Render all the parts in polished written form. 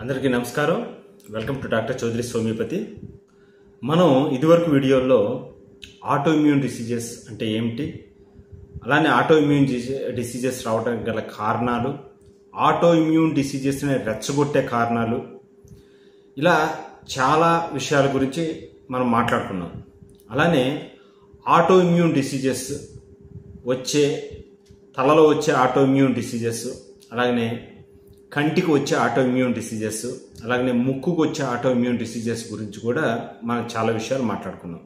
అందరికీ నమస్కారం. Welcome to doctor Chowdary homeopathy. మనం ఇదివరకు వీడియోలో ఆటో ఇమ్యూన్ డిసీజెస్ అంటే ఏమిటి, అలానే ఆటో ఇమ్యూన్ డిసీజెస్ రావడానికి గల కారణాలు, ఆటో ఇమ్యూన్ డిసీజెస్ని రెచ్చగొట్టే కారణాలు, ఇలా చాలా విషయాల గురించి మనం మాట్లాడుకున్నాం. అలానే ఆటో ఇమ్యూన్ డిసీజెస్ తలలో వచ్చే ఆటో ఇమ్యూన్ డిసీజెస్, అలాగనే కంటికి వచ్చే ఆటో ఇమ్యూన్ డిసీజెస్, అలాగనే ముక్కుకు వచ్చే ఆటో ఇమ్యూన్ డిసీజెస్ గురించి కూడా మనం చాలా విషయాలు మాట్లాడుకున్నాం.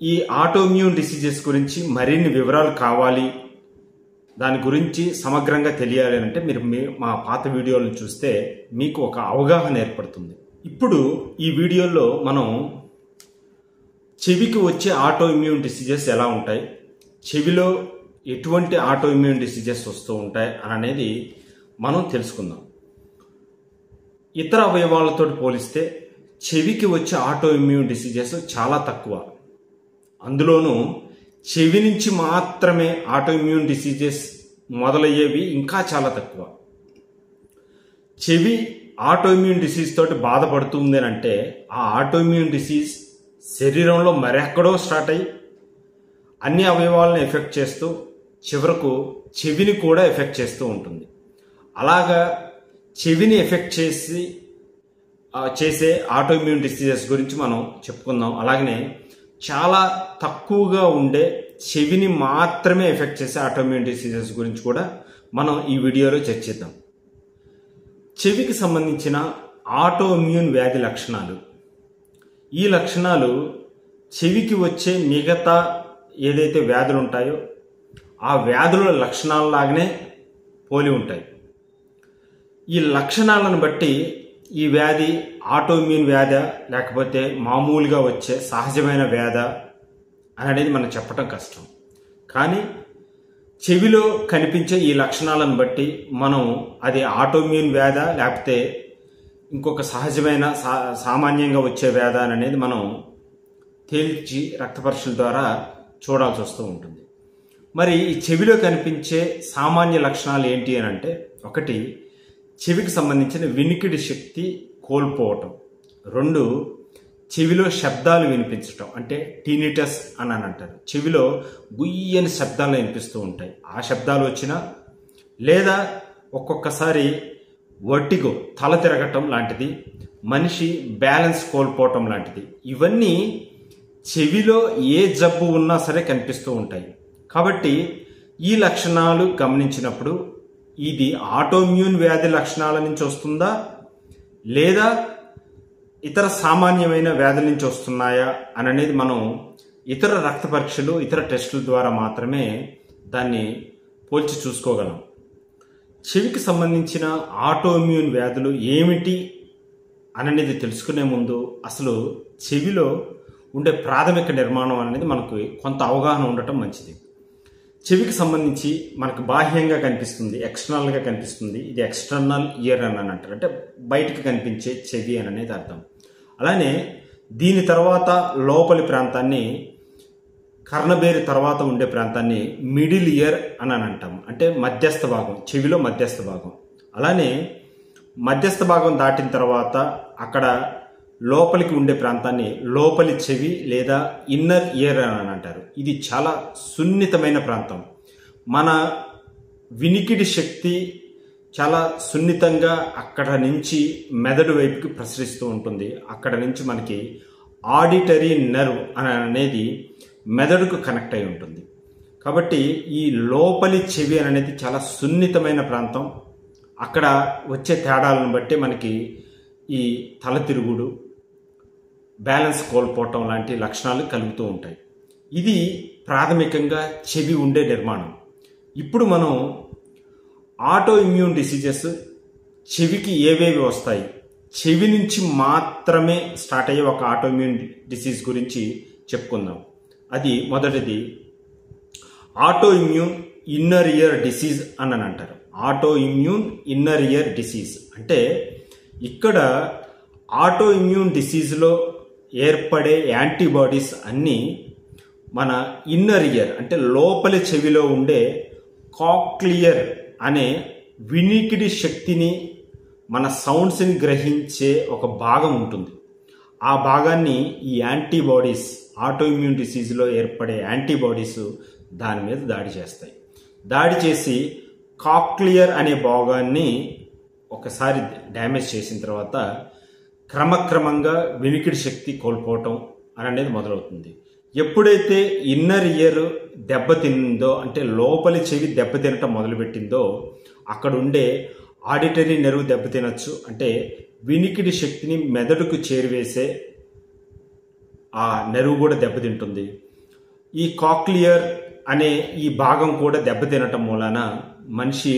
ఈ ఆటో ఇమ్యూన్ డిసీజెస్ గురించి మరిన్ని వివరాలు కావాలి, దాని గురించి సమగ్రంగా తెలియాలి అంటే మీరు మా పాత వీడియోలను చూస్తే మీకు ఒక అవగాహన ఏర్పడుతుంది. ఇప్పుడు ఈ వీడియోలో మనం చెవికి వచ్చే ఆటో ఇమ్యూన్ డిసీజెస్ ఎలా ఉంటాయి, చెవిలో ఎటువంటి ఆటో ఇమ్యూన్ డిసీజెస్ వస్తూ ఉంటాయి అనేది మనం తెలుసుకుందాం. ఇతర అవయవాలతో పోలిస్తే చెవికి వచ్చే ఆటో ఇమ్యూన్ డిసీజెస్ చాలా తక్కువ. అందులోనూ చెవి నుంచి మాత్రమే ఆటో ఇమ్యూన్ డిసీజెస్ మొదలయ్యేవి ఇంకా చాలా తక్కువ. చెవి ఆటో ఇమ్యూన్ డిసీజ్ తోటి బాధపడుతుంది అంటే ఆ ఆటో ఇమ్యూన్ డిసీజ్ శరీరంలో మరెక్కడో స్టార్ట్ అయ్యి అన్ని అవయవాలను ఎఫెక్ట్ చేస్తూ చివరకు చెవిని కూడా ఎఫెక్ట్ చేస్తూ ఉంటుంది. అలాగా చెవిని ఎఫెక్ట్ చేసే ఆటో ఇమ్యూన్ డిసీజెస్ గురించి మనం చెప్పుకుందాం. అలాగనే చాలా తక్కువగా ఉండే చెవిని మాత్రమే ఎఫెక్ట్ చేసే ఆటో ఇమ్యూన్ డిసీజెస్ గురించి కూడా మనం ఈ వీడియోలో చర్చిద్దాం. చెవికి సంబంధించిన ఆటో ఇమ్యూన్ వ్యాధి లక్షణాలు. ఈ లక్షణాలు చెవికి వచ్చే మిగతా ఏదైతే వ్యాధులు ఉంటాయో ఆ వ్యాధుల లక్షణాలలాగానే పోలి ఉంటాయి. ఈ లక్షణాలను బట్టి ఈ వ్యాధి ఆటో ఇమ్యూన్ వ్యాధ లేకపోతే మామూలుగా వచ్చే సహజమైన వ్యాధ అనేది మనం చెప్పడం కష్టం. కానీ చెవిలో కనిపించే ఈ లక్షణాలను బట్టి మనం అది ఆటో ఇమ్యూన్ వ్యాధ లేకపోతే ఇంకొక సహజమైన సామాన్యంగా వచ్చే వ్యాధ అనేది మనం తేల్చి రక్త పరీక్షల ద్వారా చూడాల్సి వస్తూ ఉంటుంది. మరి ఈ చెవిలో కనిపించే సామాన్య లక్షణాలు ఏంటి అని అంటే, ఒకటి, చెవికి సంబంధించిన వినికిడి శక్తి కోల్పోవటం. 2, చెవిలో శబ్దాలు వినిపించటం అంటే టినిటస్ అని అంటారు. చెవిలో గుయ్యని శబ్దాలు వినిపిస్తూ ఉంటాయి. ఆ శబ్దాలు వచ్చినా లేదా ఒక్కొక్కసారి వర్టిగో తల తిరగటం లాంటిది, మనిషి బ్యాలెన్స్ కోల్పోవటం లాంటిది, ఇవన్నీ చెవిలో ఏ జబ్బు ఉన్నా సరే కనిపిస్తూ ఉంటాయి. కాబట్టి ఈ లక్షణాలు గమనించినప్పుడు ఇది ఆటో ఇమ్యూన్ వ్యాధి లక్షణాల నుంచి వస్తుందా లేదా ఇతర సామాన్యమైన వ్యాధుల నుంచి వస్తున్నాయా అనేది మనం ఇతర రక్త పరీక్షలు, ఇతర టెస్టుల ద్వారా మాత్రమే దాన్ని పోల్చి చూసుకోగలం. చెవికి సంబంధించిన ఆటో ఇమ్యూన్ వ్యాధులు ఏమిటి అనేది తెలుసుకునే ముందు అసలు చెవిలో ఉండే ప్రాథమిక నిర్మాణం అనేది మనకు కొంత అవగాహన ఉండటం మంచిది. చెవికి సంబంధించి మనకు బాహ్యంగా కనిపిస్తుంది, ఎక్స్టర్నల్గా కనిపిస్తుంది. ఇది ఎక్స్టర్నల్ ఇయర్ అని అంటారు, అంటే బయటికి కనిపించే చెవి అని అనేది అర్థం. అలానే దీని తర్వాత లోపలి ప్రాంతాన్ని, కర్ణబేరి తర్వాత ఉండే ప్రాంతాన్ని మిడిల్ ఇయర్ అని అంటాం, అంటే మధ్యస్థ భాగం, చెవిలో మధ్యస్థ భాగం. అలానే మధ్యస్థ భాగం దాటిన తర్వాత అక్కడ లోపలికి ఉండే ప్రాంతాన్ని లోపలి చెవి లేదా ఇన్నర్ ఇయర్ అని అంటారు. ఇది చాలా సున్నితమైన ప్రాంతం. మన వినికిడి శక్తి చాలా సున్నితంగా అక్కడ నుంచి మెదడు వైపుకి ప్రసరిస్తూ ఉంటుంది. అక్కడ నుంచి మనకి ఆడిటరీ నర్వ్ అనేది మెదడుకు కనెక్ట్ అయి ఉంటుంది. కాబట్టి ఈ లోపలి చెవి అనేది చాలా సున్నితమైన ప్రాంతం. అక్కడ వచ్చే తేడాలను బట్టి మనకి ఈ తల తిరుగుడు, బ్యాలెన్స్ కోల్పోవటం లాంటి లక్షణాలు కలుగుతూ ఉంటాయి. ఇది ప్రాథమికంగా చెవి ఉండే నిర్మాణం. ఇప్పుడు మనం ఆటో ఇమ్యూన్ డిసీజెస్ చెవికి ఏవేవి వస్తాయి, చెవి నుంచి మాత్రమే స్టార్ట్ అయ్యే ఒక ఆటో ఇమ్యూన్ డిసీజ్ గురించి చెప్పుకుందాం. అది మొదటిది auto immune inner ear disease అని అంటారు. Auto immune inner ear disease అంటే ఇక్కడ ఆటో ఇమ్యూన్ డిసీజ్లో ఏర్పడే యాంటీబాడీస్ అన్నీ మన ఇన్నర్ ఇయర్ అంటే లోపలి చెవిలో ఉండే కాక్లియర్ అనే వినికిడి శక్తిని మన సౌండ్స్ని గ్రహించే ఒక భాగం ఉంటుంది. ఆ భాగాన్ని ఈ యాంటీబాడీస్, ఆటో ఇమ్యూన్ డిసీజ్లో ఏర్పడే యాంటీబాడీస్ దాని మీద దాడి చేస్తాయి. దాడి చేసి కాక్లియర్ అనే భాగాన్ని ఒకసారి డ్యామేజ్ చేసిన తర్వాత క్రమక్రమంగా వినికిడి శక్తి కోల్పోవటం అనేది మొదలవుతుంది. ఎప్పుడైతే ఇన్నర్ ఇయర్ దెబ్బతిందో, అంటే లోపలి చెవి దెబ్బతినటం మొదలుపెట్టిందో, అక్కడ ఉండే ఆడిటరీ నెర్వ్ దెబ్బతినచ్చు. అంటే వినికిడి శక్తిని మెదడుకు చేరివేసే ఆ నెర్వ్ కూడా దెబ్బతింటుంది. ఈ కాక్లియర్ అనే ఈ భాగం కూడా దెబ్బతినటం మూలాన మనిషి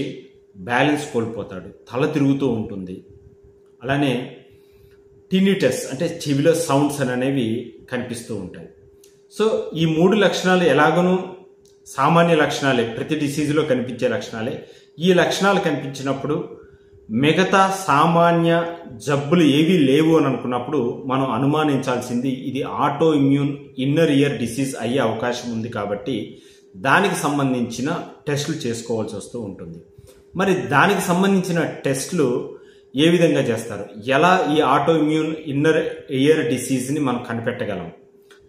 బ్యాలెన్స్ కోల్పోతాడు, తల తిరుగుతూ ఉంటుంది. అలానే టినిటస్ అంటే చెవిలో సౌండ్స్ అనేవి కనిపిస్తూ ఉంటాయి. సో ఈ 3 లక్షణాలు ఎలాగనూ సామాన్య లక్షణాలే, ప్రతి డిసీజ్లో కనిపించే లక్షణాలే. ఈ లక్షణాలు కనిపించినప్పుడు మిగతా సామాన్య జబ్బులు ఏవీ లేవు అని అనుకున్నప్పుడు మనం అనుమానించాల్సింది ఇది auto immune inner ear disease అయ్యే అవకాశం ఉంది. కాబట్టి దానికి సంబంధించిన టెస్టులు చేసుకోవాల్సి వస్తూ ఉంటుంది. మరి దానికి సంబంధించిన టెస్టులు ఏ విధంగా చేస్తారు, ఎలా ఈ ఆటో ఇమ్యూన్ ఇన్నర్ ఇయర్ డిసీజ్ని మనం కనిపెట్టగలం,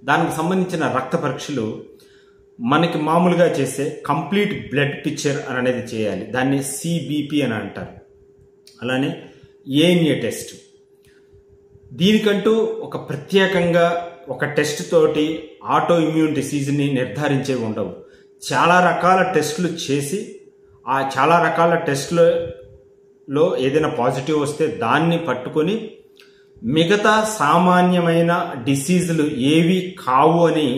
దానికి సంబంధించిన రక్త పరీక్షలు మనకి మామూలుగా చేసే కంప్లీట్ బ్లడ్ పిక్చర్ అనేది చేయాలి. దాన్ని CBP అని అంటారు. అలానే ANA టెస్ట్. దీనికంటూ ఒక ప్రత్యేకంగా ఒక టెస్ట్ తోటి ఆటో ఇమ్యూన్ డిసీజ్ని నిర్ధారించేవి ఉండవు. చాలా రకాల టెస్టులు చేసి ఆ చాలా రకాల టెస్టులలో ఏదైనా పాజిటివ్ వస్తే దాన్ని పట్టుకొని మిగతా సామాన్యమైన డిసీజులు ఏవి కావు అని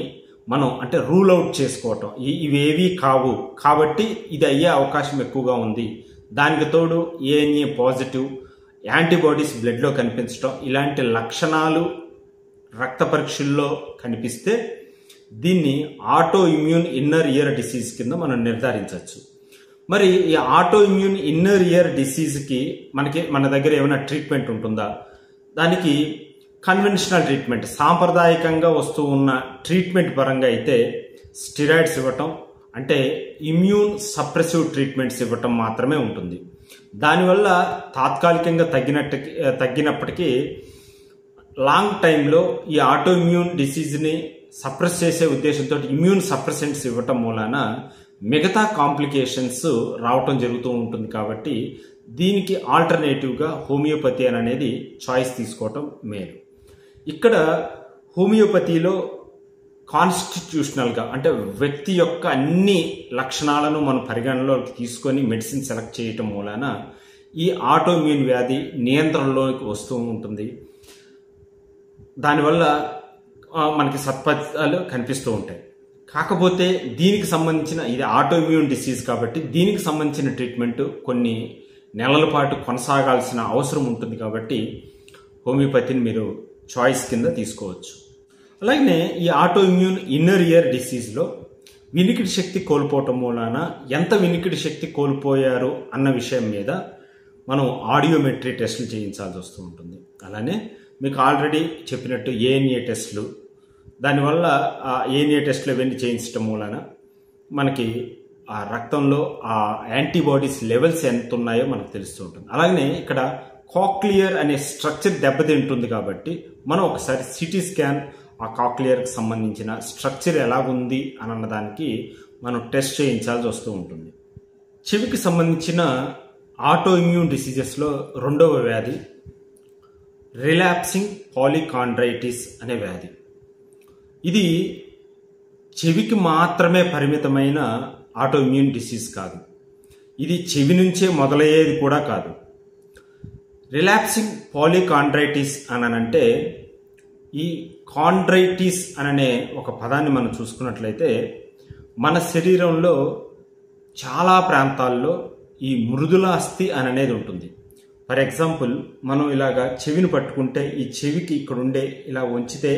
మనం అంటే రూల్ అవుట్ చేసుకోవటం. ఇవేవి కావు కాబట్టి ఇది అయ్యే అవకాశం ఎక్కువగా ఉంది. దానికి తోడు ANA పాజిటివ్, యాంటీబాడీస్ బ్లడ్లో కనిపించడం, ఇలాంటి లక్షణాలు రక్త పరీక్షల్లో కనిపిస్తే దీన్ని auto immune inner ear disease కింద మనం నిర్ధారించవచ్చు. మరి ఈ ఆటో ఇమ్యూన్ ఇన్నర్ ఇయర్ డిసీజ్కి మన దగ్గర ఏమైనా ట్రీట్మెంట్ ఉంటుందా? దానికి కన్వెన్షనల్ ట్రీట్మెంట్, సాంప్రదాయకంగా వస్తూ ఉన్న ట్రీట్మెంట్ పరంగా అయితే స్టిరాయిడ్స్ ఇవ్వటం, అంటే ఇమ్యూన్ సప్రెసివ్ ట్రీట్మెంట్స్ ఇవ్వటం మాత్రమే ఉంటుంది. దానివల్ల తాత్కాలికంగా తగ్గినప్పటికీ లాంగ్ టైంలో ఈ ఆటో ఇమ్యూన్ డిసీజ్ని సప్రెస్ చేసే ఉద్దేశంతో ఇమ్యూన్ సప్రెసెంట్స్ ఇవ్వటం మూలాన మిగతా కాంప్లికేషన్స్ రావటం జరుగుతూ ఉంటుంది. కాబట్టి దీనికి ఆల్టర్నేటివ్గా హోమియోపతి అనేది చాయిస్ తీసుకోవటం మేలు. ఇక్కడ హోమియోపతిలో కాన్స్టిట్యూషనల్గా అంటే వ్యక్తి యొక్క అన్ని లక్షణాలను మనం పరిగణనలోకి తీసుకొని మెడిసిన్ సెలెక్ట్ చేయటం మూలాన ఈ ఆటో ఇమ్యూన్ వ్యాధి నియంత్రణలోకి వస్తూ ఉంటుంది. దానివల్ల మనకి సత్ఫలితాలు కనిపిస్తూ ఉంటాయి. కాకపోతే దీనికి సంబంధించిన ఇది ఆటో ఇమ్యూన్ డిసీజ్ కాబట్టి దీనికి సంబంధించిన ట్రీట్మెంట్ కొన్ని నెలల పాటు కొనసాగాల్సిన అవసరం ఉంటుంది. కాబట్టి హోమియోపతిని మీరు చాయిస్ కింద తీసుకోవచ్చు. అలాగే ఈ ఆటో ఇమ్యూన్ ఇన్నర్ ఇయర్ డిసీజ్లో వినికిడి శక్తి కోల్పోవటం మూలాన ఎంత వినికిడి శక్తి కోల్పోయారు అన్న విషయం మీద మనం ఆడియోమెట్రీ టెస్టులు చేయించాల్సి వస్తూ ఉంటుంది. అలానే మీకు ఆల్రెడీ చెప్పినట్టు ANA టెస్టులు, దానివల్ల ఆ ANA టెస్టులు ఇవన్నీ చేయించడం మూలాన మనకి ఆ రక్తంలో ఆ యాంటీబాడీస్ లెవెల్స్ ఎంత ఉన్నాయో మనకు తెలుస్తూ ఉంటుంది. అలాగే ఇక్కడ కాక్లియర్ అనే స్ట్రక్చర్ దెబ్బతింటుంది కాబట్టి మనం ఒకసారి CT స్కాన్ ఆ కాక్లియర్కి సంబంధించిన స్ట్రక్చర్ ఎలాగుంది అన్నదానికి మనం టెస్ట్ చేయించాల్సి వస్తూ ఉంటుంది. చెవికి సంబంధించిన ఆటో ఇమ్యూన్ డిసీజెస్లో రెండవ వ్యాధి రిలాప్సింగ్ పాలికాండ్రైటిస్ అనే వ్యాధి. ఇది చెవికి మాత్రమే పరిమితమైన ఆటో ఇమ్యూన్ డిసీజ్ కాదు, ఇది చెవి నుంచే మొదలయ్యేది కూడా కాదు. రిలాప్సింగ్ పాలికాండ్రైటిస్ అనంటే ఈ కాండ్రైటిస్ అనే ఒక పదాన్ని మనం చూసుకున్నట్లయితే మన శరీరంలో చాలా ప్రాంతాల్లో ఈ మృదులాస్థి అనేది ఉంటుంది. ఫర్ ఎగ్జాంపుల్ మనం ఇలాగా చెవిని పట్టుకుంటే ఈ చెవికి ఇక్కడ ఉండే ఇలా వంచితే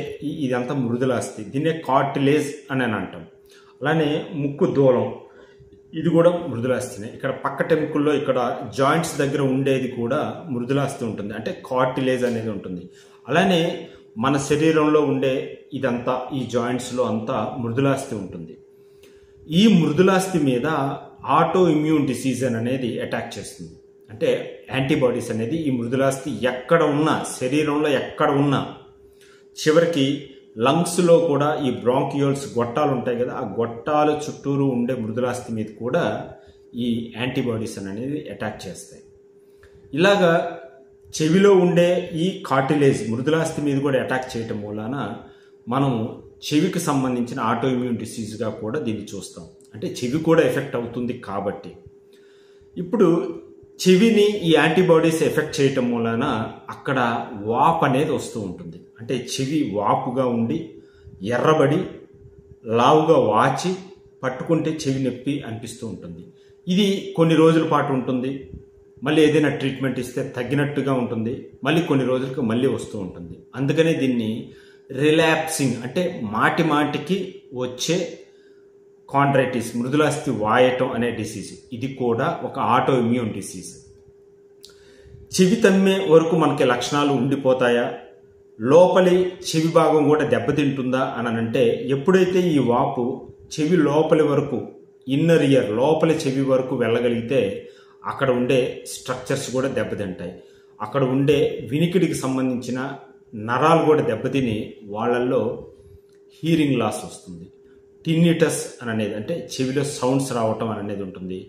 ఇదంతా మృదులాస్థి, దీన్నే కార్టిలేజ్ అని అంటాం. అలానే ముక్కు దూలం, ఇది కూడా మృదులాస్థినే. ఇక్కడ పక్క టెంకుల్లో ఇక్కడ జాయింట్స్ దగ్గర ఉండేది కూడా మృదులాస్థి ఉంటుంది, అంటే కార్టిలేజ్ అనేది ఉంటుంది. అలానే మన శరీరంలో ఉండే ఇదంతా ఈ జాయింట్స్లో అంతా మృదులాస్థి ఉంటుంది. ఈ మృదులాస్థి మీద ఆటో ఇమ్యూన్ డిసీజ్ అనేది అటాక్ చేస్తుంది. అంటే యాంటీబాడీస్ అనేది ఈ మృదులాస్థి ఎక్కడ ఉన్నా, శరీరంలో ఎక్కడ ఉన్నా, చివరికి లంగ్స్లో కూడా ఈ బ్రాంకియోల్స్ గొట్టాలు ఉంటాయి కదా, ఆ గొట్టాల చుట్టూరు ఉండే మృదులాస్థి మీద కూడా ఈ యాంటీబాడీస్ అనేది అటాక్ చేస్తాయి. ఇలాగా చెవిలో ఉండే ఈ కార్టిలేజ్ మృదులాస్థి మీద కూడా అటాక్ చేయటం మూలాన మనం చెవికి సంబంధించిన ఆటో ఇమ్యూన్ డిసీజ్గా కూడా దీన్ని చూస్తాం. అంటే చెవి కూడా ఎఫెక్ట్ అవుతుంది కాబట్టి ఇప్పుడు చెవిని ఈ యాంటీబాడీస్ ఎఫెక్ట్ చేయటం మూలాన అక్కడ వాపు అనేది వస్తూ ఉంటుంది. అంటే చెవి వాపుగా ఉండి ఎర్రబడి లావుగా వాచి పట్టుకుంటే చెవి నొప్పి అనిపిస్తూ ఉంటుంది. ఇది కొన్ని రోజుల పాటు ఉంటుంది, మళ్ళీ ఏదైనా ట్రీట్మెంట్ ఇస్తే తగ్గినట్టుగా ఉంటుంది, మళ్ళీ కొన్ని రోజులకు మళ్ళీ వస్తూ ఉంటుంది. అందుకనే దీన్ని రిలాప్సింగ్ అంటే మాటి మాటికి వచ్చే కాండ్రైటిస్, మృదులాస్థి వాయటం అనే డిసీజ్, ఇది కూడా ఒక ఆటో ఇమ్యూన్ డిసీజ్. చెవి తమ్మే వరకు మనకి లక్షణాలు ఉండిపోతాయా, లోపలి చెవి భాగం కూడా దెబ్బతింటుందా అని అంటే, ఎప్పుడైతే ఈ వాపు చెవి లోపలి వరకు, ఇన్నర్ ఇయర్ లోపలి చెవి వరకు వెళ్ళగలిగితే అక్కడ ఉండే స్ట్రక్చర్స్ కూడా దెబ్బతింటాయి. అక్కడ ఉండే వినికిడికి సంబంధించిన నరాలు కూడా దెబ్బతిని వాళ్ళల్లో హీరింగ్ లాస్ వస్తుంది. టిన్నిటస్ అని అనేది అంటే చెవిలో సౌండ్స్ రావటం అనేది ఉంటుంది.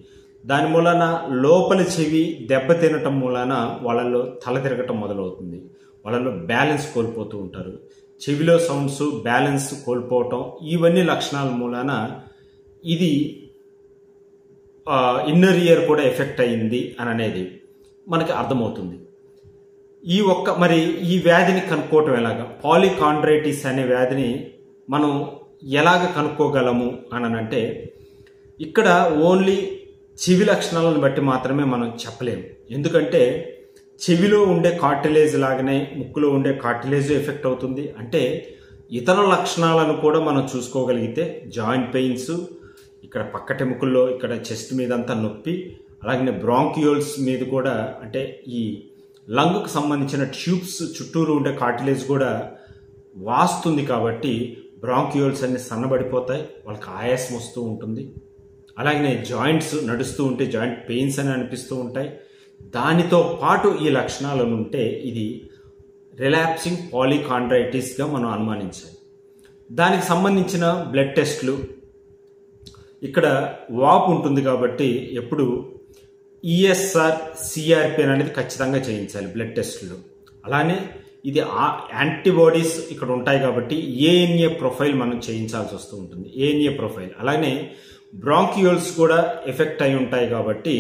దాని మూలాన లోపలి చెవి దెబ్బతినటం మూలాన వాళ్ళల్లో తల తిరగటం మొదలవుతుంది. వాళ్ళల్లో బ్యాలెన్స్ కోల్పోతూ ఉంటారు. చెవిలో సౌండ్స్, బ్యాలెన్స్ కోల్పోవటం, ఇవన్నీ లక్షణాల మూలాన ఇది ఇన్నర్ ఇయర్ కూడా ఎఫెక్ట్ అయ్యింది అని అనేది మనకి అర్థమవుతుంది. మరి ఈ వ్యాధిని కనుక్కోవటం ఎలాగా, పాలికాండ్రైటిస్ అనే వ్యాధిని మనం ఎలాగ కనుక్కోగలము అని అంటే, ఇక్కడ ఓన్లీ చెవి లక్షణాలను బట్టి మాత్రమే మనం చెప్పలేము. ఎందుకంటే చెవిలో ఉండే కార్టిలేజ్ లాగానే ముక్కులో ఉండే కార్టిలేజ్ ఎఫెక్ట్ అవుతుంది. అంటే ఇతర లక్షణాలను కూడా మనం చూసుకోగలిగితే జాయింట్ పెయిన్స్, ఇక్కడ పక్కటెముకల్లో, ఇక్కడ చెస్ట్ మీద అంతా నొప్పి, అలాగే బ్రాంకియోల్స్ మీద కూడా, అంటే ఈ లంగ్కు సంబంధించిన ట్యూబ్స్ చుట్టూరు ఉండే కార్టిలేజ్ కూడా వాస్తుంది కాబట్టి బ్రాంకియోల్స్ అన్ని సన్నబడిపోతాయి, వాళ్ళకి ఆయాసం వస్తూ ఉంటుంది. అలాగే జాయింట్స్ నడుస్తూ ఉంటే జాయింట్ పెయిన్స్ అని అనిపిస్తూ ఉంటాయి. దానితో పాటు ఈ లక్షణాలు ఉంటే ఇది రిలాప్సింగ్ పాలికాండ్రైటిస్గా మనం అనుమానించాలి. దానికి సంబంధించిన బ్లడ్ టెస్ట్లు, ఇక్కడ వాపు ఉంటుంది కాబట్టి ఎప్పుడు ఈఎస్ఆర్, సిఆర్పి అనేది ఖచ్చితంగా చేయించాలి బ్లడ్ టెస్టులు. అలానే ఇది యాంటీబాడీస్ ఇక్కడ ఉంటాయి కాబట్టి ఏఎన్ఏ ప్రొఫైల్ మనం చేయించాల్సి వస్తూ ఉంటుంది, ఏఎన్ఏ ప్రొఫైల్. అలానే బ్రాంకియోల్స్ కూడా ఎఫెక్ట్ అయి ఉంటాయి కాబట్టి,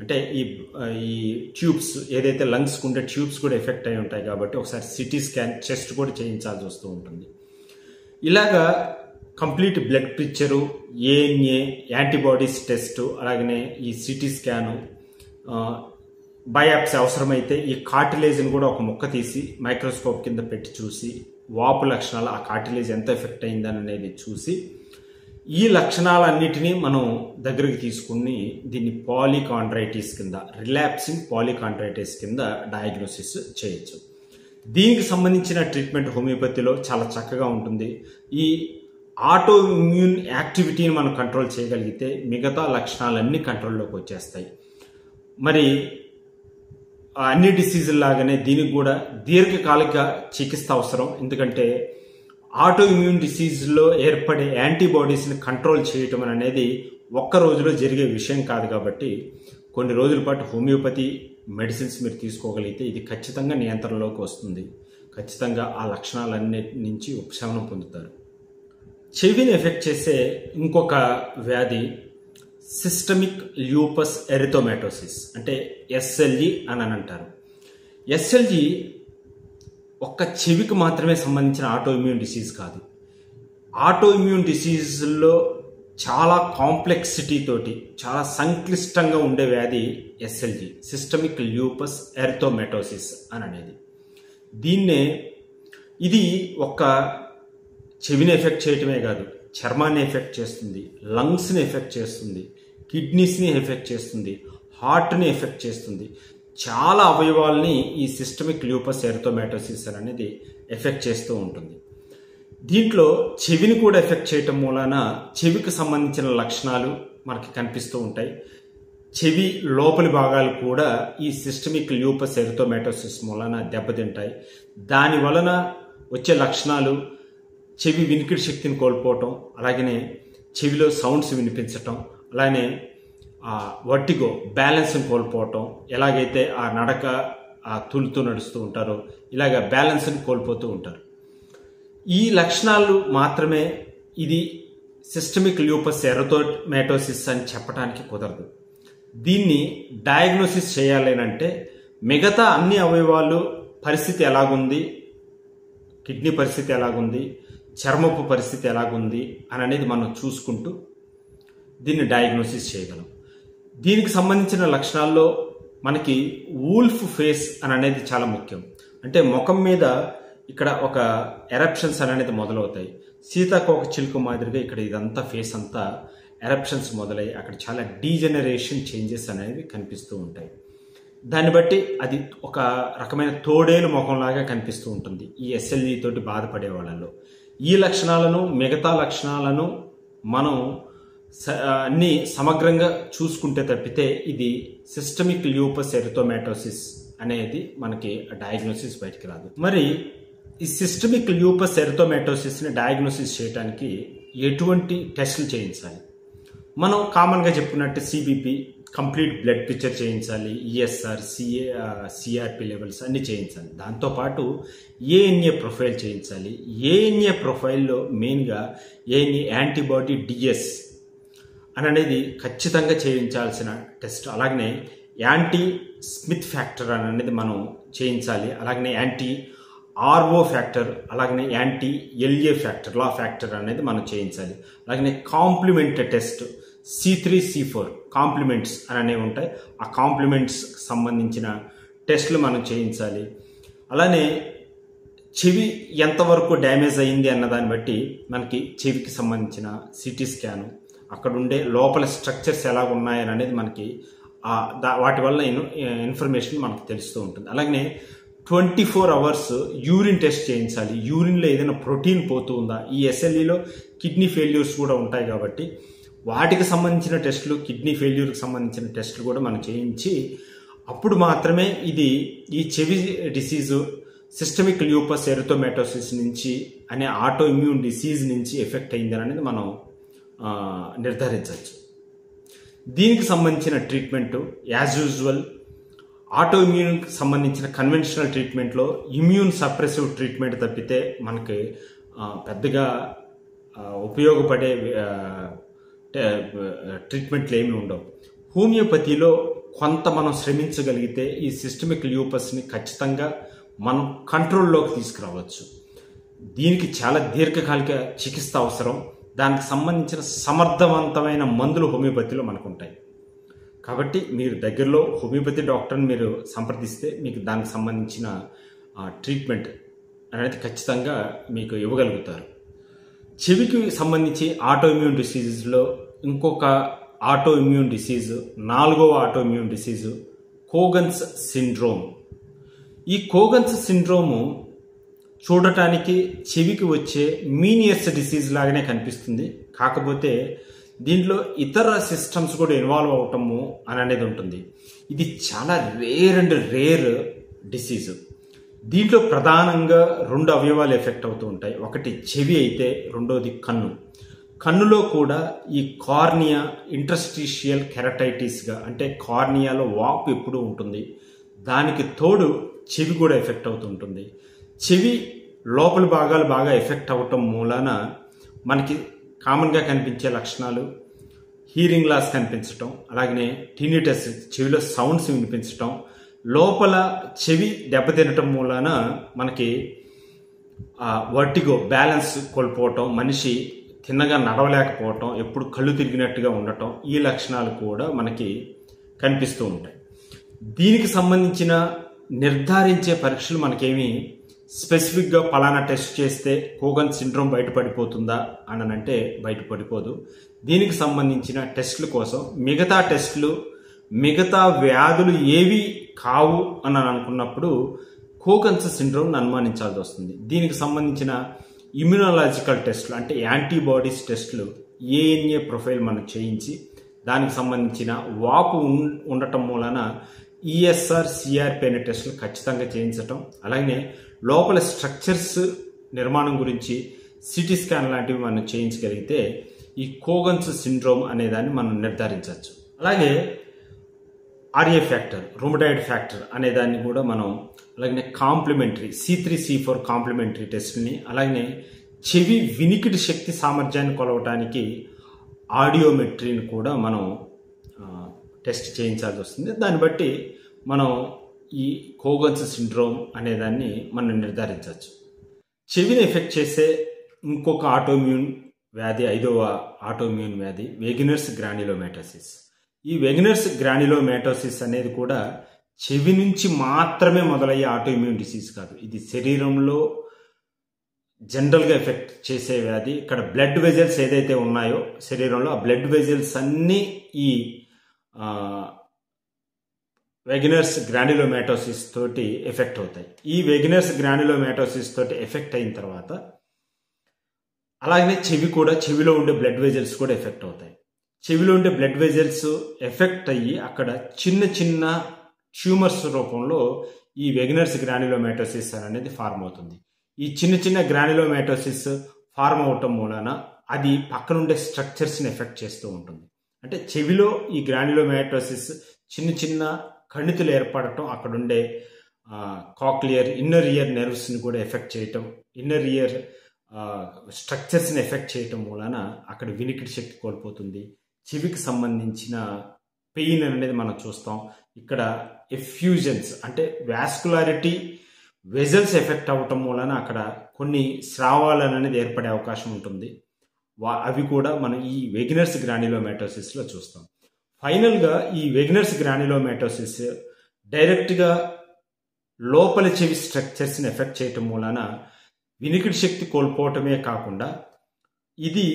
అంటే ఈ ట్యూబ్స్ ఏదైతే లంగ్స్కి ఉండే ట్యూబ్స్ కూడా ఎఫెక్ట్ అయి ఉంటాయి కాబట్టి ఒకసారి సిటీ స్కాన్, చెస్ట్ కూడా చేయించాల్సి వస్తూ ఉంటుంది. ఇలాగా complete blood picture, ANA, antibodies test, అలాగనే ఈ సిటీ స్కాను, బయాప్సీ అవసరమైతే ఈ కార్టిలేజ్ని కూడా ఒక ముక్క తీసి మైక్రోస్కోప్ కింద పెట్టి చూసి వాపు లక్షణాలు, ఆ కార్టిలేజ్ ఎంత ఎఫెక్ట్ అయిందని అనేది చూసి ఈ లక్షణాలన్నిటినీ మనం దగ్గరికి తీసుకుని దీన్ని పాలికాండ్రైటిస్ కింద, రిలాప్సింగ్ పాలికాండ్రైటిస్ కింద డయాగ్నోసిస్ చేయొచ్చు. దీనికి సంబంధించిన ట్రీట్మెంట్ హోమియోపతిలో చాలా చక్కగా ఉంటుంది. ఈ ఆటో ఇమ్యూన్ యాక్టివిటీని మనం కంట్రోల్ చేయగలిగితే మిగతా లక్షణాలన్నీ కంట్రోల్లోకి వచ్చేస్తాయి. మరి అన్ని డిసీజుల లాగానే దీనికి కూడా దీర్ఘకాలిక చికిత్స అవసరం. ఎందుకంటే ఆటో ఇమ్యూన్ డిసీజ్లో ఏర్పడే యాంటీబాడీస్ని కంట్రోల్ చేయటం అనేది ఒక్క రోజులో జరిగే విషయం కాదు కాబట్టి కొన్ని రోజుల పాటు హోమియోపతి మెడిసిన్స్ మీరు తీసుకోగలిగితే ఇది ఖచ్చితంగా నియంత్రణలోకి వస్తుంది. ఖచ్చితంగా ఆ లక్షణాలన్నిటి నుంచి ఉపశమనం పొందుతారు. చెవిని ఎఫెక్ట్ చేసే ఇంకొక వ్యాధి సిస్టమిక్ ల్యూపస్ ఎరిథోమాటోసిస్, అంటే ఎస్ఎల్ఈ అని అంటారు. ఎస్ఎల్ఈ ఒక్క చెవికి మాత్రమే సంబంధించిన ఆటో ఇమ్యూన్ డిసీజ్ కాదు. ఆటో ఇమ్యూన్ డిసీజ్లో చాలా కాంప్లెక్సిటీ తోటి, చాలా సంక్లిష్టంగా ఉండే వ్యాధి ఎస్ఎల్ఈ, సిస్టమిక్ ల్యూపస్ ఎరిథోమాటోసిస్ అని అనేది. ఇది ఒక్క చెవిని ఎఫెక్ట్ చేయటమే కాదు, చర్మాన్ని ఎఫెక్ట్ చేస్తుంది, లంగ్స్ని ఎఫెక్ట్ చేస్తుంది, కిడ్నీస్ని ఎఫెక్ట్ చేస్తుంది, హార్ట్ని ఎఫెక్ట్ చేస్తుంది. చాలా అవయవాల్ని ఈ సిస్టమిక్ ల్యూపస్ ఎరిథోమాటోసిస్ అనేది ఎఫెక్ట్ చేస్తూ ఉంటుంది. దీంట్లో చెవిని కూడా ఎఫెక్ట్ చేయటం మూలాన చెవికి సంబంధించిన లక్షణాలు మనకి కనిపిస్తూ ఉంటాయి. చెవి లోపలి భాగాలు కూడా ఈ సిస్టమిక్ ల్యూపస్ ఎరిథోమెటోసిస్ వలన దెబ్బతింటాయి. దాని వలన వచ్చే లక్షణాలు చెవి వినికిడి శక్తిని కోల్పోవటం, అలాగనే చెవిలో సౌండ్స్ వినిపించటం, అలానే వర్టిగో బ్యాలెన్స్ని కోల్పోవటం, ఎలాగైతే ఆ నడక తులుతూ నడుస్తూ ఉంటారో ఇలాగ బ్యాలెన్స్ని కోల్పోతూ ఉంటారు. ఈ లక్షణాలు మాత్రమే ఇది సిస్టమిక్ ల్యూపస్ ఎరిథోమెటోసిస్ అని చెప్పడానికి కుదరదు. దీన్ని డయాగ్నోసిస్ చేయాలేనంటే మిగతా అన్ని అవయవాలు పరిస్థితి ఎలాగుంది, కిడ్నీ పరిస్థితి ఎలాగుంది, చర్మపు పరిస్థితి ఎలాగుంది అని అనేది మనం చూసుకుంటూ దీన్ని డయాగ్నోసిస్ చేయగలం. దీనికి సంబంధించిన లక్షణాల్లో మనకి వూల్ఫ్ ఫేస్ అని అనేది చాలా ముఖ్యం. అంటే ముఖం మీద ఇక్కడ ఒక ఎరప్షన్స్ అనేది మొదలవుతాయి. సీతాకోక చిలుక మాదిరిగా ఇక్కడ ఇదంతా ఫేస్ అంతా ఎరప్షన్స్ మొదలై అక్కడ చాలా డీజెనరేషన్ చేంజెస్ అనేవి కనిపిస్తూ ఉంటాయి. దాన్ని బట్టి అది ఒక రకమైన తోడేలు ముఖంలాగా కనిపిస్తూ ఉంటుంది ఈ SLE తోటి బాధపడే వాళ్ళలో. ఈ లక్షణాలను మిగతా లక్షణాలను మనం అన్ని సమగ్రంగా చూసుకుంటే తప్పితే ఇది సిస్టమిక్ ల్యూపస్ ఎరిథోమెటోసిస్ అనేది మనకి డయాగ్నోసిస్ బయటికి రాదు. మరి ఈ సిస్టమిక్ ల్యూపస్ ఎరిథోమెటోసిస్ని డయాగ్నోసిస్ చేయడానికి ఎటువంటి టెస్టులు చేయించాలి? మనం కామన్గా చెప్పుకున్నట్టు CBP, కంప్లీట్ బ్లడ్ పిక్చర్ చేయించాలి, ESR, CRP లెవెల్స్ అన్నీ చేయించాలి. దాంతోపాటు ANA ప్రొఫైల్ చేయించాలి. ANA ప్రొఫైల్లో మెయిన్గా ANA యాంటీబాడీ DS అనేది ఖచ్చితంగా చేయించాల్సిన టెస్ట్. అలాగనే యాంటీ స్మిత్ ఫ్యాక్టర్ అనేది మనం చేయించాలి. అలాగనే యాంటీ RO ఫ్యాక్టర్, అలాగనే యాంటీ LA ఫ్యాక్టర్, లా ఫ్యాక్టర్ అనేది మనం చేయించాలి. అలాగనే complement test C3, C4 compliments అనేవి ఉంటాయి. ఆ కాంప్లిమెంట్స్ సంబంధించిన టెస్టులు మనం చేయించాలి. అలానే చెవి ఎంతవరకు డ్యామేజ్ అయ్యింది అన్న దాన్ని బట్టి మనకి చెవికి సంబంధించిన CT స్కాను, అక్కడ ఉండే లోపల స్ట్రక్చర్స్ ఎలాగ ఉన్నాయని అనేది మనకి వాటి వల్ల ఇన్ఫర్మేషన్ మనకు తెలుస్తూ ఉంటుంది. అలాగనే 24 అవర్స్ యూరిన్ టెస్ట్ చేయించాలి. యూరిన్లో ఏదైనా ప్రోటీన్ పోతూ ఉందా? ఈ SLEలో కిడ్నీ ఫెయిల్యూర్స్ కూడా ఉంటాయి కాబట్టి వాటికి సంబంధించిన టెస్టులు, కిడ్నీ ఫెయిల్యూర్కి సంబంధించిన టెస్టులు కూడా మనం చేయించి అప్పుడు మాత్రమే ఇది ఈ చెవి డిసీజు సిస్టమిక్ ల్యూపస్ ఎరిథోమెటోసిస్ నుంచి అనే ఆటో ఇమ్యూన్ డిసీజ్ నుంచి ఎఫెక్ట్ అయిందని అనేది మనం నిర్ధారించవచ్చు. దీనికి సంబంధించిన ట్రీట్మెంట్ యాజ్ యూజువల్ ఆటో ఇమ్యూన్కి సంబంధించిన కన్వెన్షనల్ ట్రీట్మెంట్లో ఇమ్యూన్ సప్రెసివ్ ట్రీట్మెంట్ తప్పితే మనకి పెద్దగా ఉపయోగపడే ట్రీట్మెంట్లు ఏమీ ఉండవు. హోమియోపతిలో కొంత మనం శ్రమించగలిగితే ఈ సిస్టమిక్ ల్యూపస్ని ఖచ్చితంగా మనం కంట్రోల్లోకి తీసుకురావచ్చు. దీనికి చాలా దీర్ఘకాలిక చికిత్స అవసరం. దానికి సంబంధించిన సమర్థవంతమైన మందులు హోమియోపతిలో మనకు ఉంటాయి. కాబట్టి మీరు దగ్గరలో హోమియోపతి డాక్టర్ని మీరు సంప్రదిస్తే మీకు దానికి సంబంధించిన ట్రీట్మెంట్ అనేది ఖచ్చితంగా మీకు ఇవ్వగలుగుతారు. చెవికి సంబంధించి ఆటో ఇమ్యూన్ డిసీజెస్లో ఇంకొక ఆటో ఇమ్యూన్ డిసీజ్, 4వ ఆటో ఇమ్యూన్ డిసీజు కోగన్స్ సిండ్రోమ్. ఈ కోగన్స్ సిండ్రోము చూడటానికి చెవికి వచ్చే మీనియర్స్ డిసీజ్ లాగానే కనిపిస్తుంది. కాకపోతే దీంట్లో ఇతర సిస్టమ్స్ కూడా ఇన్వాల్వ్ అవటము అనేది ఉంటుంది. ఇది చాలా రేర్ డిసీజ్. దీంట్లో ప్రధానంగా 2 అవయవాలు ఎఫెక్ట్ అవుతూ ఉంటాయి. ఒకటి చెవి అయితే రెండోది కన్ను. కన్నులో కూడా ఈ కార్నియా ఇంటర్స్టిషియల్ కెరటైటిస్గా, అంటే కార్నియాలో వాపు ఎప్పుడూ ఉంటుంది. దానికి తోడు చెవి కూడా ఎఫెక్ట్ అవుతూ ఉంటుంది. చెవి లోపలి భాగాలు బాగా ఎఫెక్ట్ అవ్వటం మూలాన మనకి కామన్గా కనిపించే లక్షణాలు హీరింగ్ లాస్ కనిపించటం, అలాగనే టినిటస్ చెవిలో సౌండ్స్ వినిపించటం, లోపల చెవి దెబ్బతినటం మూలాన మనకి వర్టిగో బ్యాలెన్స్ కోల్పోవటం, మనిషి తిన్నగా నడవలేకపోవటం, ఎప్పుడు కళ్ళు తిరిగినట్టుగా ఉండటం, ఈ లక్షణాలు కూడా మనకి కనిపిస్తూ ఉంటాయి. దీనికి సంబంధించిన నిర్ధారించే పరీక్షలు మనకేమి స్పెసిఫిక్గా పలానా టెస్ట్ చేస్తే కోగన్ సిండ్రోమ్ బయటపడిపోతుందా అని అంటే బయటపడిపోదు. దీనికి సంబంధించిన టెస్టుల కోసం మిగతా టెస్టులు, మిగతా వ్యాధులు ఏవి కావు అని అనుకున్నప్పుడు కోగన్స్ సిండ్రోమ్ని అనుమానించాల్సి వస్తుంది. దీనికి సంబంధించిన ఇమ్యునాలజికల్ టెస్టులు అంటే యాంటీబాడీస్ టెస్టులు ANA ప్రొఫైల్ మనం చేయించి దానికి సంబంధించిన వాపు ఉండటం మూలన ఈఎస్ఆర్ సిఆర్పి అనే టెస్టులు ఖచ్చితంగా చేయించటం, అలాగే లోపల స్ట్రక్చర్స్ నిర్మాణం గురించి సిటీ స్కాన్ లాంటివి మనం చేయించగలిగితే ఈ కోగన్స్ సిండ్రోమ్ అనే దాన్ని మనం నిర్ధారించవచ్చు. అలాగే ఆర్ఏ ఫ్యాక్టర్, రుమటాయిడ్ ఫ్యాక్టర్ అనే దాన్ని కూడా మనం, అలాగే కాంప్లిమెంటరీ C3C4 కాంప్లిమెంటరీ టెస్ట్ని, అలాగే చెవి వినికిడి శక్తి సామర్థ్యాన్ని కొలవటానికి ఆడియోమెట్రీని కూడా మనం టెస్ట్ చేయించాల్సి వస్తుంది. దాన్ని బట్టి మనం ఈ కోగన్స్ సిండ్రోమ్ అనేదాన్ని మనం నిర్ధారించవచ్చు. చెవిని ఎఫెక్ట్ చేసే ఇంకొక ఆటోమ్యూన్ వ్యాధి, 5వ ఆటోమ్యూన్ వ్యాధి వెగనర్స్ గ్రాన్యులోమాటోసిస్. ఈ వెగనర్స్ గ్రాన్యులోమాటోసిస్ అనేది కూడా చెవి నుంచి మాత్రమే మొదలయ్యే ఆటోఇమ్యూన్ డిసీజ్ కాదు. ఇది శరీరంలో జనరల్గా ఎఫెక్ట్ చేసే వ్యాధి. ఇక్కడ బ్లడ్ వెజల్స్ ఏదైతే ఉన్నాయో శరీరంలో, ఆ బ్లడ్ వెజల్స్ అన్నీ ఈ వెగనర్స్ గ్రాన్యులోమాటోసిస్ తోటి ఎఫెక్ట్ అవుతాయి. ఈ వెగనర్స్ గ్రాన్యులోమాటోసిస్ తోటి ఎఫెక్ట్ అయిన తర్వాత అలాగనే చెవి కూడా, చెవిలో ఉండే బ్లడ్ వెజల్స్ కూడా ఎఫెక్ట్ అవుతాయి. చెవిలో ఉండే బ్లడ్ వెజల్స్ ఎఫెక్ట్ అయ్యి అక్కడ చిన్న చిన్న ట్యూమర్స్ రూపంలో ఈ వెగనర్స్ గ్రాన్యులోమాటోసిస్ అనేది ఫార్మ్ అవుతుంది. ఈ చిన్న చిన్న గ్రాన్యులోమాటోసిస్ ఫార్మ్ అవటం మూలన అది పక్కనుండే స్ట్రక్చర్స్ని ఎఫెక్ట్ చేస్తూ ఉంటుంది. అంటే చెవిలో ఈ గ్రాన్యులోమాటోసిస్ చిన్న చిన్న కణితులు ఏర్పడటం, అక్కడుండే కాక్లియర్, ఇన్నర్ ఇయర్ నెర్వ్స్ని కూడా ఎఫెక్ట్ చేయటం, ఇన్నర్ ఇయర్ స్ట్రక్చర్స్ని ఎఫెక్ట్ చేయటం మూలన అక్కడ వినికిడి శక్తి కోల్పోతుంది. చెవికి సంబంధించిన పెయిన్ అనేది మనం చూస్తాం. ఇక్కడ ఎఫ్యూజన్స్ అంటే వాస్కులారిటీ వెజల్స్ ఎఫెక్ట్ అవ్వటం మూలన అక్కడ కొన్ని స్రావాలు అనేది ఏర్పడే అవకాశం ఉంటుంది. అవి కూడా మనం ఈ వెగనర్స్ గ్రాన్యులోమాటోసిస్లో చూస్తాం. ఫైనల్గా ఈ వెగనర్స్ గ్రాన్యులోమాటోసిస్ డైరెక్ట్గా లోపల చెవి స్ట్రక్చర్స్ని ఎఫెక్ట్ చేయటం మూలన వినికిడి శక్తి కోల్పోవటమే కాకుండా ఇది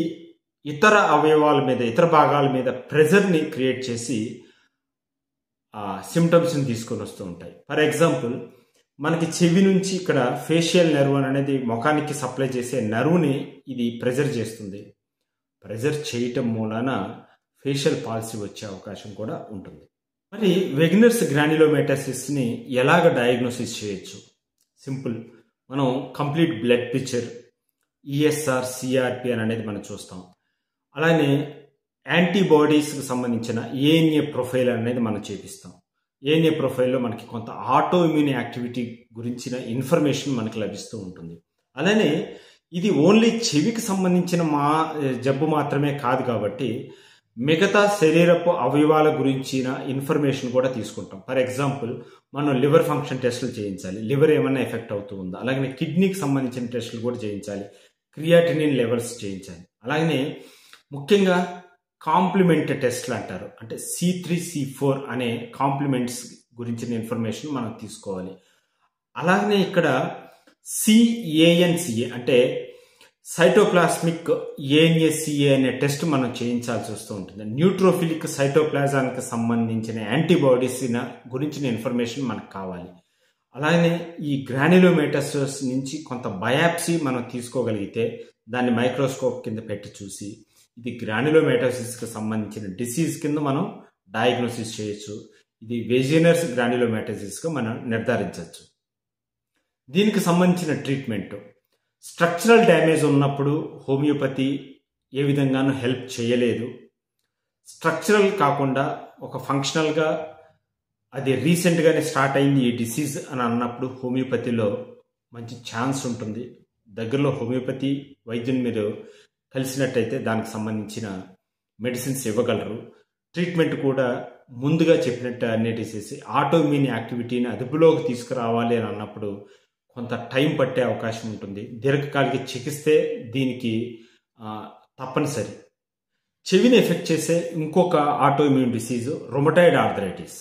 ఇతర అవయవాల మీద, ఇతర భాగాల మీద ప్రెజర్ని క్రియేట్ చేసి సిమ్టమ్స్ని తీసుకొని వస్తూ ఉంటాయి. ఫర్ ఎగ్జాంపుల్, మనకి చెవి నుంచి ఇక్కడ ఫేషియల్ నెర్వ్ అనేది ముఖానికి సప్లై చేసే నర్వ్ని ఇది ప్రెజర్ చేస్తుంది. ప్రెజర్ చేయటం మూలన ఫేషియల్ పాల్సీ వచ్చే అవకాశం కూడా ఉంటుంది. మరి వెగనర్స్ గ్రాన్యులోమాటోసిస్ని ఎలాగ డయాగ్నోసిస్ చేయొచ్చు? సింపుల్, మనం complete blood picture, ESR CRP అనేది మనం చూస్తాం. అలానే యాంటీబాడీస్కి సంబంధించిన ఏఎన్ఏ ప్రొఫైల్ అనేది మనం చేపిస్తాం. ఏఎన్ఏ ప్రొఫైల్లో మనకి కొంత ఆటో ఇమ్యూన్ యాక్టివిటీ గురించిన ఇన్ఫర్మేషన్ మనకి లభిస్తూ ఉంటుంది. అలానే ఇది ఓన్లీ చెవికి సంబంధించిన జబ్బు మాత్రమే కాదు కాబట్టి మిగతా శరీరపు అవయవాల గురించిన ఇన్ఫర్మేషన్ కూడా తీసుకుంటాం. ఫర్ ఎగ్జాంపుల్, మనం లివర్ ఫంక్షన్ టెస్టులు చేయించాలి, లివర్ ఏమన్నా ఎఫెక్ట్ అవుతూ ఉందా, అలాగే కిడ్నీకి సంబంధించిన టెస్టులు కూడా చేయించాలి, క్రియాటినిన్ లెవెల్స్ చేయించాలి. అలాగనే ముఖ్యంగా కాంప్లిమెంట్ టెస్ట్లు అంటారు, అంటే C3C4 అనే కాంప్లిమెంట్స్ గురించిన ఇన్ఫర్మేషన్ మనం తీసుకోవాలి. అలాగనే ఇక్కడ CANCA అంటే సైటోప్లాస్మిక్ ANA-CA అనే టెస్ట్ మనం చేయించాల్సి వస్తూ ఉంటుంది. న్యూట్రోఫిలిక్ సైటోప్లాజానికి సంబంధించిన యాంటీబాడీస్ గురించిన ఇన్ఫర్మేషన్ మనకు కావాలి. అలాగే ఈ గ్రాన్యులోమాటోసిస్ నుంచి కొంత బయాప్సీ మనం తీసుకోగలిగితే దాన్ని మైక్రోస్కోప్ కింద పెట్టి చూసి ఇది గ్రాన్యులోమాటోసిస్కి సంబంధించిన డిసీజ్ కింద మనం డయాగ్నోసిస్ చేయొచ్చు. ఇది వెగనర్స్ గ్రాన్యులోమాటోసిస్గా మనం నిర్ధారించవచ్చు. దీనికి సంబంధించిన ట్రీట్మెంట్, స్ట్రక్చరల్ డ్యామేజ్ ఉన్నప్పుడు హోమియోపతి ఏ విధంగానూ హెల్ప్ చేయలేదు. స్ట్రక్చరల్ కాకుండా ఒక ఫంక్షనల్గా అది రీసెంట్గానే స్టార్ట్ అయింది ఈ డిసీజ్ అని అన్నప్పుడు హోమియోపతిలో మంచి ఛాన్స్ ఉంటుంది. దగ్గరలో హోమియోపతి వైద్యుని మీరు కలిసినట్టయితే దానికి సంబంధించిన మెడిసిన్స్ ఇవ్వగలరు. ట్రీట్మెంట్ కూడా ముందుగా చెప్పినట్టు అన్ని డిసీజ్ ఆటోఇమ్యూన్ యాక్టివిటీని అదుపులోకి తీసుకురావాలి అని అన్నప్పుడు కొంత టైం పట్టే అవకాశం ఉంటుంది. దీర్ఘకాలిక చికిత్సే దీనికి తప్పనిసరి. చెవిని ఎఫెక్ట్ చేసే ఇంకొక ఆటోఇమ్యూన్ డిసీజ్ రుమటాయిడ్ ఆర్థరైటిస్.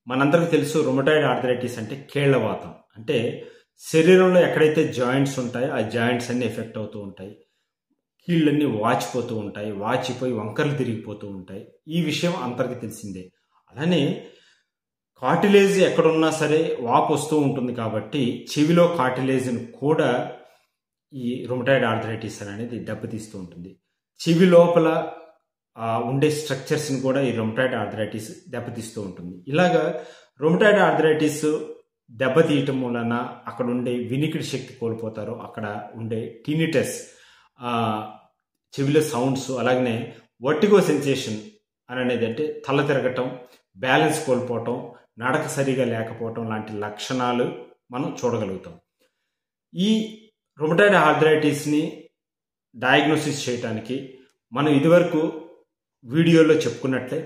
మనందరికీ తెలుసు, రుమటాయిడ్ ఆర్థరైటిస్ అంటే కేళ్లవాతం. అంటే శరీరంలో ఎక్కడైతే జాయింట్స్ ఉంటాయో ఆ జాయింట్స్ అన్ని ఎఫెక్ట్ అవుతూ ఉంటాయి, కీళ్ళన్నీ వాచిపోతూ ఉంటాయి, వాచిపోయి వంకర్లు తిరిగిపోతూ ఉంటాయి. ఈ విషయం అందరికీ తెలిసిందే. అలానే కార్టిలేజ్ ఎక్కడున్నా సరే వాపు వస్తూ ఉంటుంది కాబట్టి చెవిలో కార్టిలేజ్ని కూడా ఈ రుమటాయిడ్ ఆర్థరైటిస్ అనేది దెబ్బతీస్తూ ఉంటుంది. చెవి లోపల ఉండే స్ట్రక్చర్స్ని కూడా ఈ రొమటాయిడ్ ఆర్థరైటిస్ దెబ్బతీస్తూ ఉంటుంది. ఇలాగా రొమటాయిడ్ ఆర్థరైటిస్ దెబ్బతీయటం వలన అక్కడ ఉండే వినికిడి శక్తి కోల్పోతారు, అక్కడ ఉండే టినిటస్ చెవిలో సౌండ్స్, అలాగనే వర్టిగో సెన్సేషన్ అనేది అంటే తల తిరగటం, బ్యాలెన్స్ కోల్పోవటం, నడక సరిగా లేకపోవటం లాంటి లక్షణాలు మనం చూడగలుగుతాం. ఈ రొమటాయిడ్ ఆర్థరైటిస్ని డయాగ్నోసిస్ చేయడానికి మనం ఇదివరకు వీడియోలో చెప్పుకున్నట్లే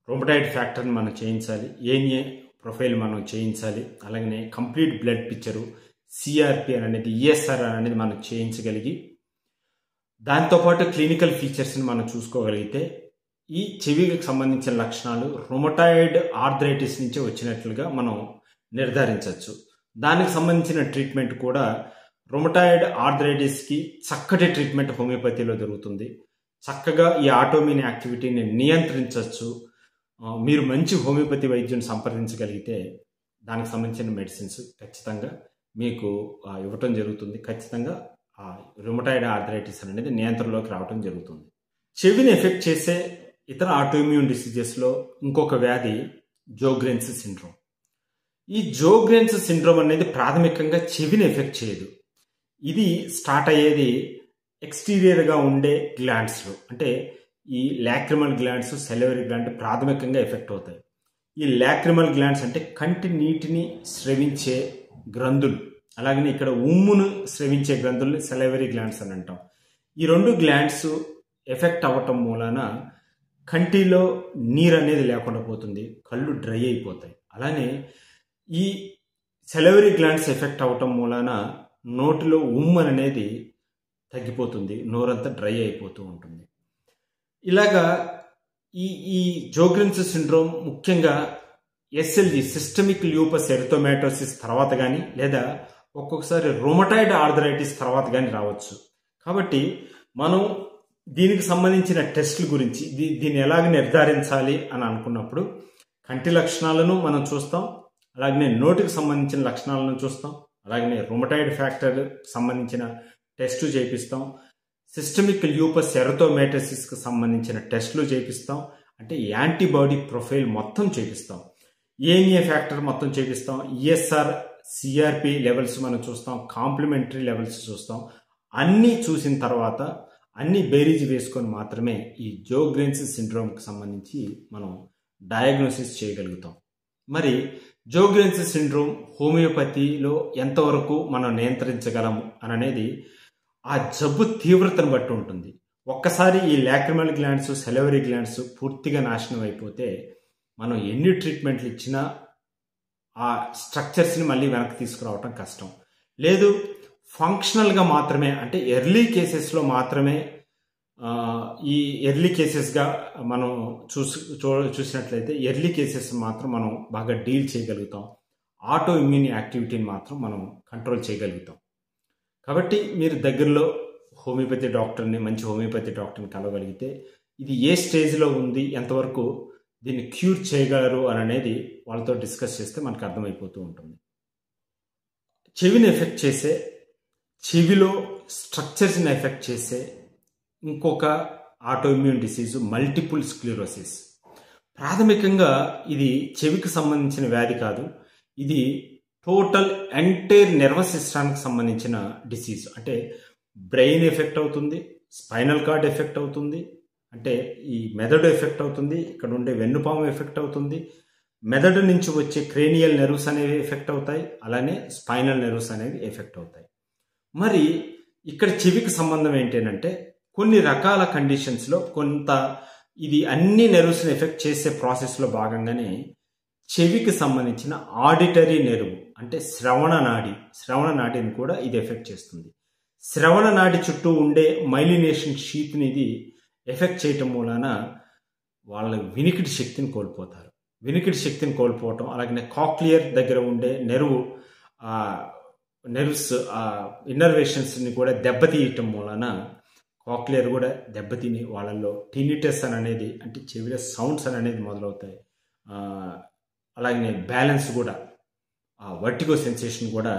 రొమటాయిడ్ ఫ్యాక్టర్ని మనం చేయించాలి, ఏఎన్ఏ ప్రొఫైల్ మనం చేయించాలి, అలాగనే కంప్లీట్ బ్లడ్ పిక్చరు, సిఆర్పి అనేది, ఈఎస్ఆర్ అనేది మనం చేయించగలిగి దాంతోపాటు క్లినికల్ ఫీచర్స్ని మనం చూసుకోగలిగితే ఈ చెవికి సంబంధించిన లక్షణాలు రొమటాయిడ్ ఆర్థరైటిస్ నుంచే వచ్చినట్లుగా మనం నిర్ధారించవచ్చు. దానికి సంబంధించిన ట్రీట్మెంట్ కూడా రొమటాయిడ్ ఆర్థరైటిస్కి చక్కటి ట్రీట్మెంట్ హోమియోపతిలో దొరుకుతుంది. చక్కగా ఈ ఆటోమిన్ యాక్టివిటీని నియంత్రించవచ్చు. మీరు మంచి హోమియోపతి వైద్యుని సంప్రదించగలిగితే దానికి సంబంధించిన మెడిసిన్స్ ఖచ్చితంగా మీకు ఇవ్వటం జరుగుతుంది. ఖచ్చితంగా రొమటాయిడ్ ఆర్థరైటిస్ అనేది నియంత్రణలోకి రావడం జరుగుతుంది. చెవిని ఎఫెక్ట్ చేసే ఇతర ఆటోఇమ్యూన్ డిసీజెస్లో ఇంకొక వ్యాధి జోగ్రెన్స్ సిండ్రోమ్. ఈ జోగ్రెన్స్ సిండ్రోమ్ అనేది ప్రాథమికంగా చెవిని ఎఫెక్ట్ చేయదు. ఇది స్టార్ట్ అయ్యేది ఎక్స్టీరియర్గా ఉండే గ్లాండ్స్లో, అంటే ఈ లాక్రిమల్ గ్లాండ్స్, సెలవరీ గ్లాండ్ ప్రాథమికంగా ఎఫెక్ట్ అవుతాయి. ఈ లాక్రిమల్ గ్లాండ్స్ అంటే కంటి నీటిని స్రవించే గ్రంథులు, అలాగనే ఇక్కడ ఉమ్మును స్రవించే గ్రంథుల్ని సెలవరీ గ్లాండ్స్ అని అంటాం. ఈ రెండు గ్లాండ్స్ ఎఫెక్ట్ అవ్వటం మూలాన కంటిలో నీరు అనేది లేకుండా పోతుంది, కళ్ళు డ్రై అయిపోతాయి. అలానే ఈ సెలవరీ గ్లాండ్స్ ఎఫెక్ట్ అవ్వటం మూలాన నోటిలో ఉమ్ము అనేది తగ్గిపోతుంది, నోరంతా డ్రై అయిపోతూ ఉంటుంది. ఇలాగా ఈ జోగ్రెన్స్ సిండ్రోమ్ ముఖ్యంగా ఎస్ఎల్జి, సిస్టమిక్ ల్యూపస్ ఎరిథోమాటోసిస్ తర్వాత కానీ, లేదా ఒక్కొక్కసారి రొమటాయిడ్ ఆర్థరైటిస్ తర్వాత కానీ రావచ్చు. కాబట్టి మనం దీనికి సంబంధించిన టెస్టుల గురించి, దీన్ని ఎలాగ నిర్ధారించాలి అని అనుకున్నప్పుడు కంటి లక్షణాలను మనం చూస్తాం, అలాగనే నోటికి సంబంధించిన లక్షణాలను చూస్తాం, అలాగనే రొమటాయిడ్ ఫ్యాక్టర్ సంబంధించిన టెస్టు చేపిస్తాం, సిస్టమిక్ ల్యూపస్ ఎరిథోమాటోసిస్కి సంబంధించిన టెస్టులు చేపిస్తాం, అంటే యాంటీబాడీ ప్రొఫైల్ మొత్తం చేపిస్తాం, ఏఎన్ఏ ఫ్యాక్టర్ మొత్తం చేపిస్తాం, ఈఎస్ఆర్, సిఆర్పి లెవెల్స్ మనం చూస్తాం, కాంప్లిమెంటరీ లెవెల్స్ చూస్తాం. అన్నీ చూసిన తర్వాత అన్ని బేరీజ్ వేసుకొని మాత్రమే ఈ జోగ్రెన్స్ సిండ్రోమ్కి సంబంధించి మనం డయాగ్నోసిస్ చేయగలుగుతాం. మరి జోగ్రెన్స్ సిండ్రోమ్ హోమియోపతిలో ఎంతవరకు మనం నియంత్రించగలము అనేది ఆ జబ్బు తీవ్రతను బట్టి ఉంటుంది. ఒక్కసారి ఈ లాక్రిమల్ గ్లాండ్స్, సెలవరీ గ్లాండ్స్ పూర్తిగా నాశనం అయిపోతే మనం ఎన్ని ట్రీట్మెంట్లు ఇచ్చినా ఆ స్ట్రక్చర్స్ని మళ్ళీ వెనక్కి తీసుకురావటం కష్టం. లేదు, ఫంక్షనల్గా మాత్రమే, అంటే ఎర్లీ కేసెస్లో మాత్రమే, ఈ ఎర్లీ కేసెస్గా మనం చూసినట్లయితే ఎర్లీ కేసెస్ మాత్రం మనం బాగా డీల్ చేయగలుగుతాం, ఆటో ఇమ్యూన్ యాక్టివిటీని మాత్రం మనం కంట్రోల్ చేయగలుగుతాం. కాబట్టి మీరు దగ్గరలో హోమియోపతి డాక్టర్ని, మంచి హోమియోపతి డాక్టర్ని కలవగలిగితే ఇది ఏ స్టేజ్లో ఉంది, ఎంతవరకు దీన్ని క్యూర్ చేయగలరు అనేది వాళ్ళతో డిస్కస్ చేస్తే మనకు అర్థమైపోతూ ఉంటుంది. చెవిని ఎఫెక్ట్ చేసే, చెవిలో స్ట్రక్చర్స్ని ఎఫెక్ట్ చేసే ఇంకొక ఆటోఇమ్యూన్ డిసీజు మల్టిపుల్ స్క్లెరోసిస్. ప్రాథమికంగా ఇది చెవికి సంబంధించిన వ్యాధి కాదు, ఇది టోటల్ ఎంటైర్ నర్వస్ సిస్టానికి సంబంధించిన డిసీజ్. అంటే బ్రెయిన్ ఎఫెక్ట్ అవుతుంది, స్పైనల్ కార్డ్ ఎఫెక్ట్ అవుతుంది, అంటే ఈ మెదడు ఎఫెక్ట్ అవుతుంది, ఇక్కడ ఉండే వెన్నుపాము ఎఫెక్ట్ అవుతుంది, మెదడు నుంచి వచ్చే క్రేనియల్ నెర్వ్స్ అనేవి ఎఫెక్ట్ అవుతాయి, అలానే స్పైనల్ నెర్వ్స్ అనేవి ఎఫెక్ట్ అవుతాయి. మరి ఇక్కడ చెవికి సంబంధం ఏంటంటే కొన్ని రకాల కండిషన్స్లో కొంత ఇది అన్ని నెర్వ్స్ని ఎఫెక్ట్ చేసే ప్రాసెస్లో భాగంగానే చెవికి సంబంధించిన ఆడిటరీ నెర్వ్, అంటే శ్రవణ నాడిని కూడా ఇది ఎఫెక్ట్ చేస్తుంది. శ్రవణ నాడి చుట్టూ ఉండే మైలినేషన్ షీత్ని ఇది ఎఫెక్ట్ చేయటం మూలాన వాళ్ళ వినికిడి శక్తిని కోల్పోతారు. వినికిడి శక్తిని కోల్పోవటం, అలాగే కాక్లియర్ దగ్గర ఉండే నెర్వ్స్ ఇన్నర్వేషన్స్ని కూడా దెబ్బతీయటం మూలాన కాక్లియర్ కూడా దెబ్బతిని వాళ్ళల్లో టినిటస్ అనేది, అంటే చెవిలో సౌండ్స్ అనేది మొదలవుతాయి. అలాగే బ్యాలెన్స్ కూడా, వర్టిగో సెన్సేషన్ కూడా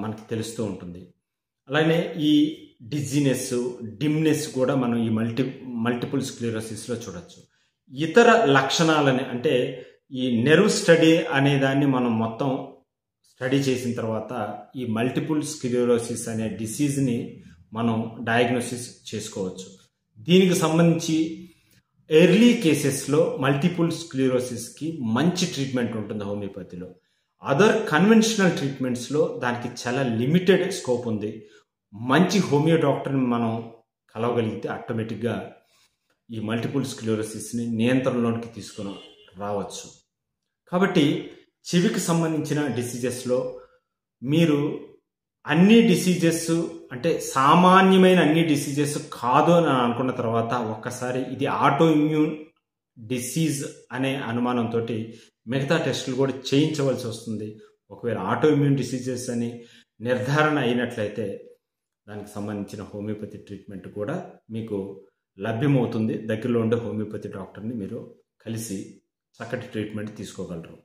మనకి తెలుస్తూ ఉంటుంది. అలాగే ఈ డిజీనెస్, డిమ్నెస్ కూడా మనం ఈ మల్టిపుల్ స్క్లెరోసిస్లో చూడొచ్చు. ఇతర లక్షణాలని అంటే ఈ నెర్వ్ స్టడీ అనే దాన్ని మనం మొత్తం స్టడీ చేసిన తర్వాత ఈ మల్టిపుల్ స్క్లెరోసిస్ అనే డిసీజ్ని మనం డయాగ్నోసిస్ చేసుకోవచ్చు. దీనికి సంబంధించి ఎర్లీ కేసెస్లో మల్టిపుల్ స్క్లెరోసిస్కి మంచి ట్రీట్మెంట్ ఉంటుంది హోమియోపతిలో. అదర్ కన్వెన్షనల్ ట్రీట్మెంట్స్లో దానికి చాలా లిమిటెడ్ స్కోప్ ఉంది. మంచి హోమియో డాక్టర్ని మనం కలవగలిగితే ఆటోమేటిక్గా ఈ మల్టిపుల్ స్క్లెరోసిస్ని నియంత్రణలోకి తీసుకుని రావచ్చు. కాబట్టి చెవికి సంబంధించిన డిసీజెస్లో మీరు అన్ని డిసీజెస్ అంటే సామాన్యమైన అన్ని డిసీజెస్ కాదు అని అనుకున్న తర్వాత ఒక్కసారి ఇది ఆటో ఇమ్యూన్ డిసీజ్ అనే అనుమానంతో మిగతా టెస్టులు కూడా చేయించవలసి వస్తుంది. ఒకవేళ ఆటో ఇమ్యూన్ డిసీజెస్ అని నిర్ధారణ అయినట్లయితే దానికి సంబంధించిన హోమియోపతి ట్రీట్మెంట్ కూడా మీకు లభ్యమవుతుంది. దగ్గరలో ఉండే హోమియోపతి డాక్టర్ని మీరు కలిసి చక్కటి ట్రీట్మెంట్ తీసుకోగలరు.